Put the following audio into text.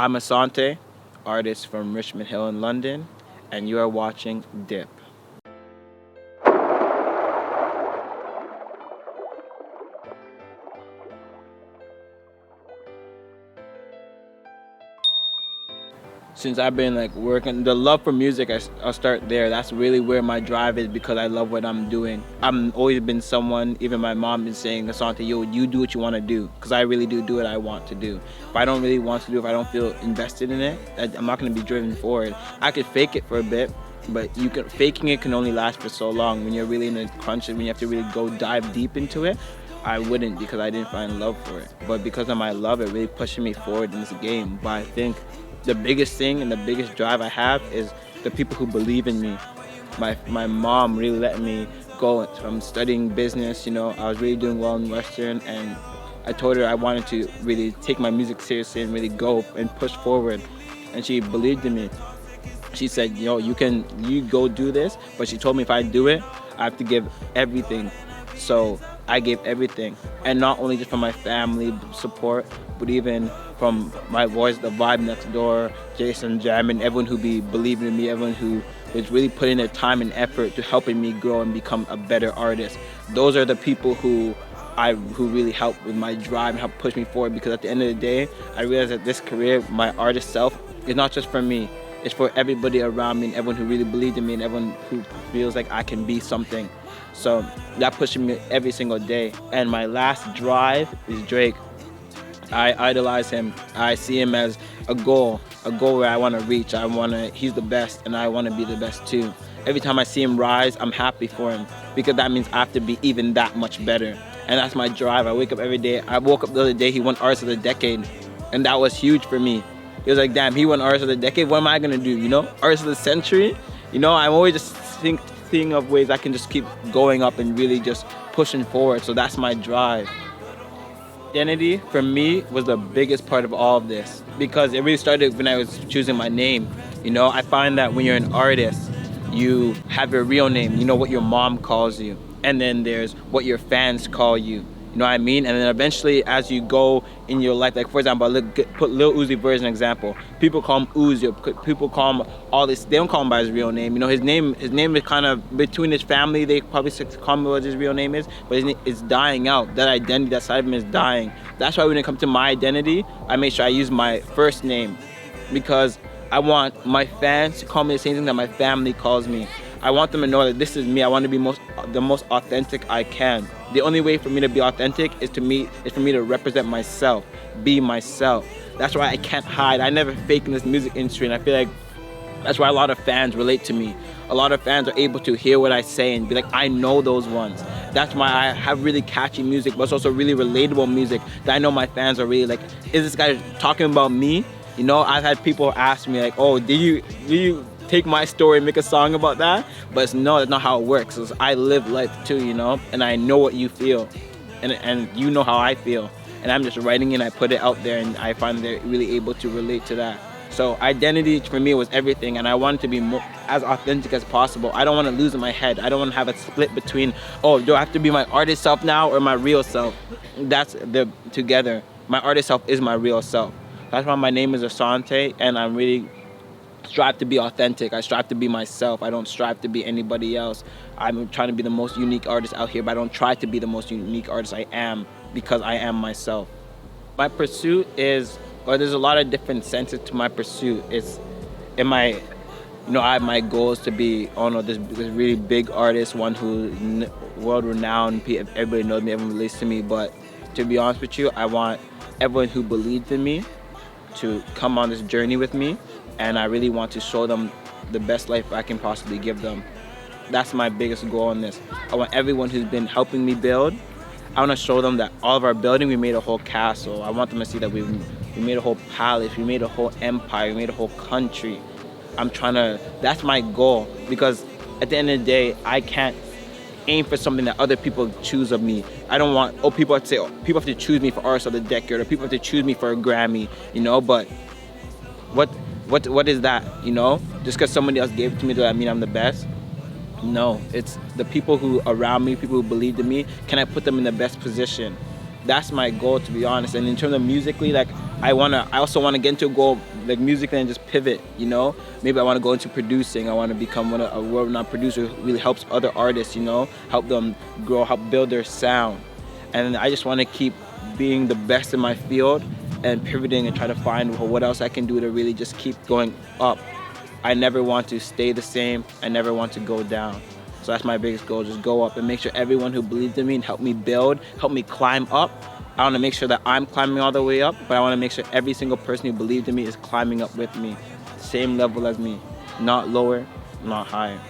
I'm Asante, artist from Richmond Hill in London, and you are watching DIP. Since I've been working, the love for music, I'll start there. That's really where my drive is because I love what I'm doing. I've always been someone, even my mom been saying, Asante, yo, you do what you want to do, because I really do what I want to do. If I don't really want to do, if I don't feel invested in it, I'm not going to be driven forward. I could fake it for a bit, but faking it can only last for so long. When you're really in the crunch and when you have to really go dive deep into it, I wouldn't, because I didn't find love for it. But because of my love, it really pushed me forward in this game. But I think the biggest thing and the biggest drive I have is the people who believe in me. My mom really let me go from studying business. I was really doing well in Western, and I told her I wanted to really take my music seriously and really go and push forward. And she believed in me. She said, you go do this, but she told me if I do it, I have to give everything. So I gave everything, and not only just from my family support, but even from my voice, the vibe next door, Jason, Jam, and everyone who be believing in me, everyone who is really putting their time and effort to helping me grow and become a better artist. Those are the people who really help with my drive and help push me forward, because at the end of the day, I realized that this career, my artist self, is not just for me. It's for everybody around me and everyone who really believed in me and everyone who feels like I can be something. So that pushes me every single day. And my last drive is Drake. I idolize him. I see him as a goal where I want to reach. He's the best, and I want to be the best too. Every time I see him rise, I'm happy for him, because that means I have to be even that much better. And that's my drive. I wake up every day. I woke up the other day, he won Artist of the Decade, and that was huge for me. It was like, damn, he won Artist of the Decade. What am I gonna do? Artist of the Century. I'm always just thinking of ways I can just keep going up and really just pushing forward. So that's my drive. Identity for me was the biggest part of all of this, because it really started when I was choosing my name. I find that when you're an artist, you have your real name. You know what your mom calls you, and then there's what your fans call you. You know what I mean? And then eventually, as you go in your life, like for example, put Lil Uzi Vert as an example. People call him Uzi. People call him all this. They don't call him by his real name. His name is kind of between his family. They probably call him what his real name is, but it's dying out. That identity, that side of him is dying. That's why when it comes to my identity, I make sure I use my first name, because I want my fans to call me the same thing that my family calls me. I want them to know that this is me. I want to be the most authentic I can. The only way for me to be authentic is for me to represent myself, be myself. That's why I can't hide. I never fake in this music industry, and I feel like that's why a lot of fans relate to me. A lot of fans are able to hear what I say and be like, I know those ones. That's why I have really catchy music, but it's also really relatable music that I know my fans are really like, is this guy talking about me? I've had people ask me like, oh, do you take my story and make a song about that? But no, that's not how it works. It's, I live life too, and I know what you feel, and you know how I feel, and I'm just writing it, I put it out there, and I find they're really able to relate to that. So identity for me was everything, and I wanted to be as authentic as possible. I don't want to lose in my head. I don't want to have a split between, oh, do I have to be my artist self now or my real self? That's together. My artist self is my real self. That's why my name is Asante, and I'm really strive to be authentic. I strive to be myself. I don't strive to be anybody else. I'm trying to be the most unique artist out here, but I don't try to be the most unique artist I am, because I am myself. My pursuit is, there's a lot of different senses to my pursuit. I have my goals to be, this really big artist, one who world renowned, everybody knows me, everyone relates to me. But to be honest with you, I want everyone who believed in me to come on this journey with me, and I really want to show them the best life I can possibly give them. That's my biggest goal in this. I want everyone who's been helping me build, I want to show them that all of our building, we made a whole castle. I want them to see that we made a whole palace, we made a whole empire, we made a whole country. That's my goal, because at the end of the day, I can't aim for something that other people choose of me. I don't want, people have to say, people have to choose me for Artist of the Decade, or people have to choose me for a Grammy, but what is that, Just because somebody else gave it to me, does that mean I'm the best? No, it's the people who around me, people who believed in me, can I put them in the best position? that's my goal, to be honest. And in terms of musically, like I also wanna get into a goal like musically and just pivot, you know. Maybe I wanna go into producing. I wanna become a world-renowned producer who really helps other artists, you know, help them grow, help build their sound. And I just wanna keep being the best in my field and pivoting and try to find what else I can do to really just keep going up. I never want to stay the same. I never want to go down. So that's my biggest goal, just go up and make sure everyone who believed in me and helped me build, helped me climb up. I want to make sure that I'm climbing all the way up, but I want to make sure every single person who believed in me is climbing up with me, same level as me, not lower, not higher.